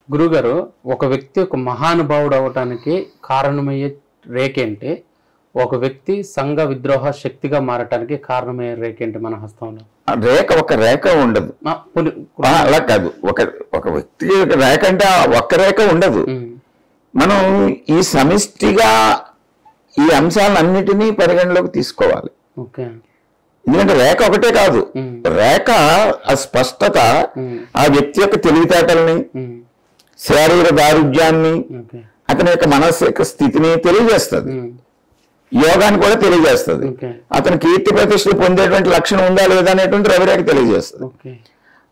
గురుగారు, ఒక వ్యక్తి ఒక మహానుభావుడు అవటానికి కారణమయ్యే రేఖ ఏంటి? ఒక వ్యక్తి సంఘ విద్రోహ శక్తిగా మారటానికి కారణమయ్యే రేఖ ఏంటి మన హస్తంలో? రేఖ ఒక రేఖ ఉండదు. అలా కాదు, ఒక వ్యక్తి రేఖ అంటే ఒక్క రేఖ ఉండదు. మనం ఈ సమిష్టిగా ఈ అంశాలన్నిటినీ పరిగణలోకి తీసుకోవాలి. ఎందుకంటే రేఖ ఒకటే కాదు, రేఖ ఆ స్పష్టత ఆ వ్యక్తి యొక్క తెలివితేటల్ని, శారీర దారుఢ్యాన్ని, అతని యొక్క మనస్సు యొక్క స్థితిని తెలియజేస్తుంది. యోగాన్ని కూడా తెలియజేస్తుంది. అతను కీర్తి ప్రతిష్టలు పొందేటువంటి లక్షణం ఉందా లేదా అనేటువంటి రవిరేఖ తెలియజేస్తుంది.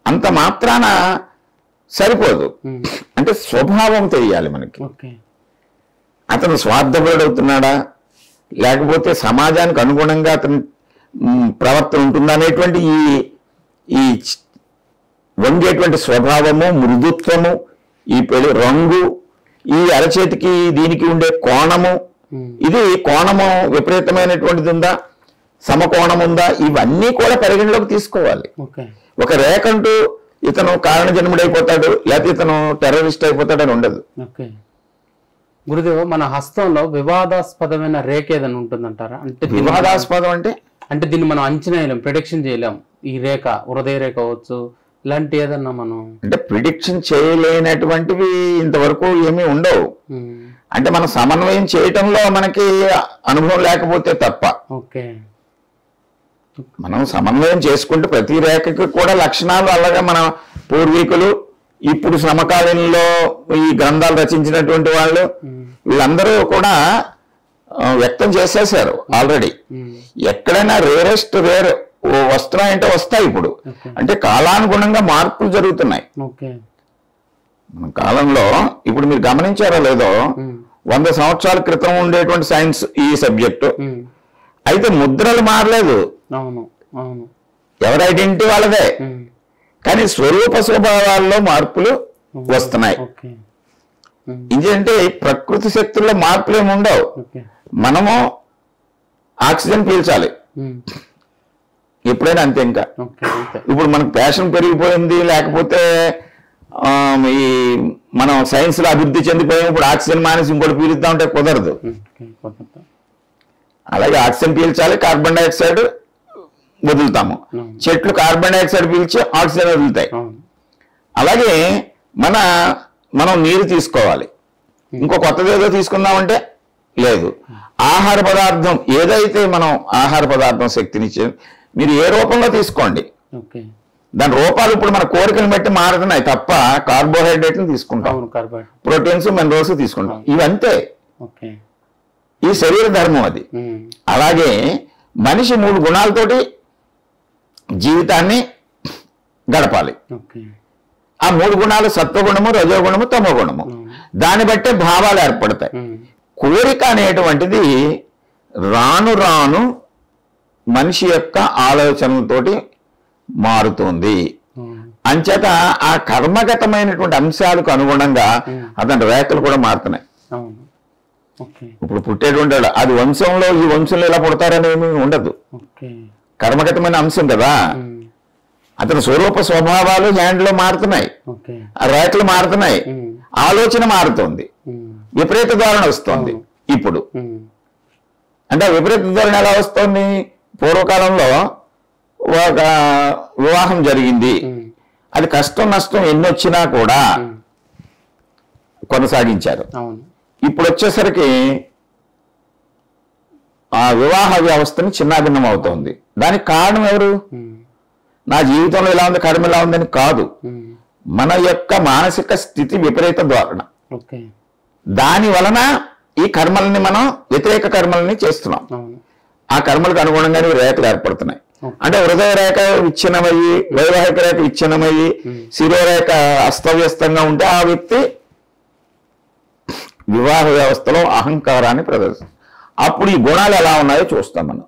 అంత మాత్రాన సరిపోదు, అంటే స్వభావం తెలియాలి మనకి. అతను స్వార్థపరుడవుతున్నాడా, లేకపోతే సమాజానికి అనుగుణంగా అతని ప్రవర్తన ఉంటుందా అనేటువంటి ఈ వంగేటువంటి స్వభావము, మృదుత్వము, ఈ పెళ్లి రంగు, ఈ అరచేతికి దీనికి ఉండే కోణము, ఇది కోణము విపరీతమైనటువంటిది ఉందా, సమకోణం ఉందా, ఇవన్నీ కూడా పరిగణలోకి తీసుకోవాలి. ఒక రేఖ అంటూ ఇతను కారణ జన్ముడైపోతాడు లేకపోతే ఇతను టెర్రరిస్ట్ అయిపోతాడని ఉండదు. గురుదేవ్, మన హస్తంలో వివాదాస్పదమైన రేఖ ఏదైనా ఉంటుందంటారా? అంటే వివాదాస్పదం అంటే దీన్ని మనం అంచనా వేయలేం, ప్రిడిక్షన్ చేయలేం. ఈ రేఖ హృదయ రేఖ అవచ్చు, ఇలాంటి ఏదన్నా మనం అంటే ప్రిడిక్షన్ చేయలేనటువంటివి ఇంతవరకు ఏమీ ఉండవు. అంటే మనం సమన్వయం చేయటంలో మనకి అనుభవం లేకపోతే తప్ప. మనం సమన్వయం చేసుకుంటే ప్రతి రేఖకి కూడా లక్షణాలు, అలాగే మన పూర్వీకులు, ఇప్పుడు సమకాలీనంలో ఈ గ్రంథాలు రచించినటువంటి వాళ్ళు, వీళ్ళందరూ కూడా వ్యక్తం చేసేసారు ఆల్రెడీ. ఎక్కడైనా రేరెస్ట్ రేర్ వస్తున్నాయంటే వస్తాయి. ఇప్పుడు అంటే కాలానుగుణంగా మార్పులు జరుగుతున్నాయి. మన కాలంలో ఇప్పుడు మీరు గమనించారో లేదో, 100 సంవత్సరాల క్రితం ఉండేటువంటి సైన్స్ ఈ సబ్జెక్టు అయితే ముద్రలు మారలేదు, ఎవరి ఐడెంటిటీ వాళ్ళదే, కానీ స్వరూప స్వభావాల్లో మార్పులు వస్తున్నాయి. ఇదేంటే ప్రకృతి శక్తుల్లో మార్పులు ఏమి ఉండవు. మనము ఆక్సిజన్ పీల్చాలి ఎప్పుడైనా, అంతే. ఇంకా ఇప్పుడు మనకు ప్యాషన్ పెరిగిపోయింది, లేకపోతే ఈ మనం సైన్స్ లో అభివృద్ధి చెందిపోయాం, ఇప్పుడు ఆక్సిజన్ మానేసి ఇంకోటి పీలుద్దాం అంటే కుదరదు. అలాగే ఆక్సిజన్ పీల్చాలి, కార్బన్ డైఆక్సైడ్ వదులుతాము. చెట్లు కార్బన్ డైఆక్సైడ్ పీల్చి ఆక్సిజన్ వదులుతాయి. అలాగే మనం నీరు తీసుకోవాలి. ఇంకో కొత్తది ఏదో తీసుకుందామంటే లేదు. ఆహార పదార్థం ఏదైతే మనం ఆహార పదార్థం శక్తినిచ్చే, మీరు ఏ రూపంలో తీసుకోండి, దాని రూపాలు ఇప్పుడు మన కోరికలను బట్టి మారుతున్నాయి తప్ప కార్బోహైడ్రేట్లు తీసుకుంటాం, ప్రోటీన్స్, మినరల్స్ తీసుకుంటాం, ఇవంతే. ఈ శరీర ధర్మం అది. అలాగే మనిషి 3 గుణాలతోటి జీవితాన్ని గడపాలి. ఆ 3 గుణాలు సత్వగుణము, రజోగుణము, తమోగుణము. దాన్ని బట్టే భావాలు ఏర్పడతాయి. కోరిక అనేటువంటిది రాను రాను మనిషి యొక్క ఆలోచనలతోటి మారుతుంది. అంచేత ఆ కర్మగతమైనటువంటి అంశాలకు అనుగుణంగా అతని రేఖలు కూడా మారుతున్నాయి. ఇప్పుడు పుట్టేటువంటి అది వంశంలో ఈ వంశంలో ఇలా పుడతారని ఏమీ ఉండదు, కర్మగతమైన అంశం కదా. అతని స్వరూప స్వభావాలు హ్యాండ్లో మారుతున్నాయి, ఆ రేఖలు మారుతున్నాయి, ఆలోచన మారుతుంది, విపరీత ధోరణి వస్తుంది. ఇప్పుడు అంటే విపరీత ధోరణి ఎలా వస్తుంది? పూర్వకాలంలో ఒక వివాహం జరిగింది, అది కష్టం నష్టం ఎన్నొచ్చినా కూడా కొనసాగించారు. ఇప్పుడు వచ్చేసరికి ఆ వివాహ వ్యవస్థని చిన్నాభిన్నం అవుతోంది. దానికి కారణం ఎవరు? నా జీవితంలో ఎలా ఉంది, కర్మ ఎలా ఉందని కాదు, మన యొక్క మానసిక స్థితి విపరీత ధోరణ. దాని వలన ఈ కర్మల్ని మనం వ్యతిరేక కర్మల్ని చేస్తున్నాం. ఆ కర్మలకు అనుగుణంగానే రేఖలు ఏర్పడుతున్నాయి. అంటే హృదయ రేఖ విచ్ఛిన్నమయ్యి, వైవాహిక రేఖ విచ్ఛిన్నమయ్యి, శిరోరేఖ అస్తవ్యస్తంగా ఉంటే ఆ వ్యక్తి వివాహ వ్యవస్థలో అహంకారాన్ని ప్రదర్శిస్తుంది. అప్పుడు ఈ గుణాలు ఎలా ఉన్నాయో చూస్తాం మనం.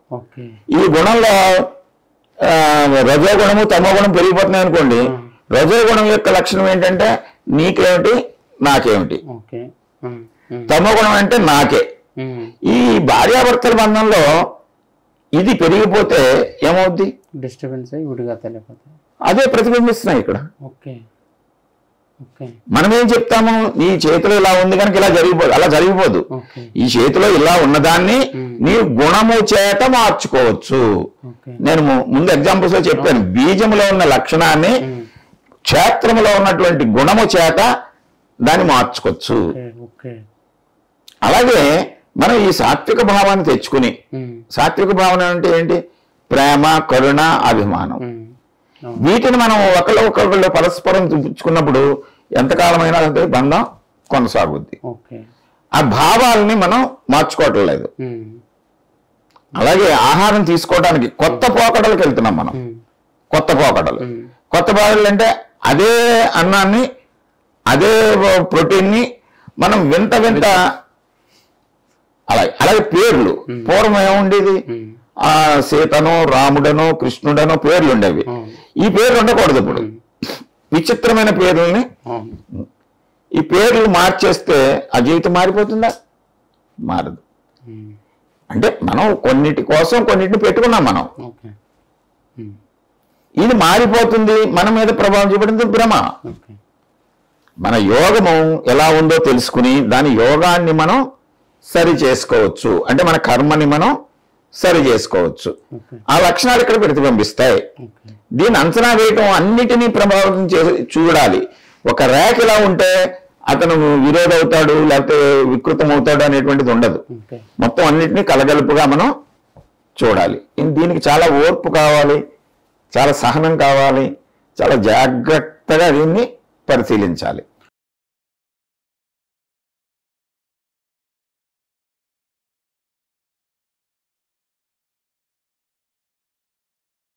ఈ గుణంలో రజోగుణము, తమోగుణం పెరిగిపోతున్నాయి అనుకోండి. రజోగుణం యొక్క లక్షణం ఏంటంటే నీకేమిటి, నాకేమిటి. తమోగుణం అంటే నాకే. ఈ భార్యాభర్తల బంధంలో ఇది పెరిగిపోతే ఏమవుద్ది? డిస్టర్బెన్స్ అయ్యి విడిగా తెలియపోతాయి. అదే ప్రతిబింబిస్తున్నాయి ఇక్కడ. మనం ఏం చెప్తాము, నీ చేతిలో ఇలా ఉంది కనుక ఇలా జరిగిపోదు, అలా జరిగిపోదు. ఈ చేతిలో ఇలా ఉన్నదాన్ని నీ గుణము చేత మార్చుకోవచ్చు. నేను ముందు ఎగ్జాంపుల్స్ లో చెప్పాను, బీజములో ఉన్న లక్షణాన్ని క్షేత్రములో ఉన్నటువంటి గుణము చేత దాన్ని మార్చుకోవచ్చు. అలాగే మనం ఈ సాత్విక భావాన్ని తెచ్చుకుని, సాత్విక భావన అంటే ఏంటి, ప్రేమ, కరుణ, అభిమానం, వీటిని మనం ఒకళ్ళు పరస్పరం చూపించుకున్నప్పుడు ఎంతకాలమైనా అదే బంధం కొనసాగుద్ది. ఆ భావాలని మనం మార్చుకోవటం లేదు. అలాగే ఆహారం తీసుకోవడానికి కొత్త పోకడలకు వెళ్తున్నాం మనం. కొత్త పోకడలు అంటే అదే అన్నాన్ని, అదే ప్రోటీన్ని మనం వింత అలాగే పేర్లు. పూర్వం ఏముండేది, ఆ సీతనో, రాముడనో, కృష్ణుడనో పేర్లు ఉండేవి. ఈ పేర్లు ఉండకూడదు. ఇప్పుడు విచిత్రమైన పేర్లని, ఈ పేర్లు మార్చేస్తే ఆ జీవితం మారిపోతుందా? మారదు. అంటే మనం కొన్నిటి కోసం కొన్నిటిని పెట్టుకున్నాం మనం. ఇది మారిపోతుంది, మన మీద ప్రభావం చూపడింది భ్రమ. మన యోగము ఎలా ఉందో తెలుసుకుని దాని యోగాన్ని మనం సరి చేసుకోవచ్చు. అంటే మన కర్మని మనం సరి చేసుకోవచ్చు. ఆ లక్షణాలు ఇక్కడ ప్రతిబింబిస్తాయి. దీన్ని అంచనా వేయటం, అన్నిటినీ ప్రభావితం చేసి చూడాలి. ఒక రేఖ ఇలా ఉంటే అతను విరోధవుతాడు లేకపోతే వికృతం అవుతాడు అనేటువంటిది ఉండదు. మొత్తం అన్నిటినీ కలగలుపుగా మనం చూడాలి. దీనికి చాలా ఓర్పు కావాలి, చాలా సహనం కావాలి, చాలా జాగ్రత్తగా దీన్ని పరిశీలించాలి.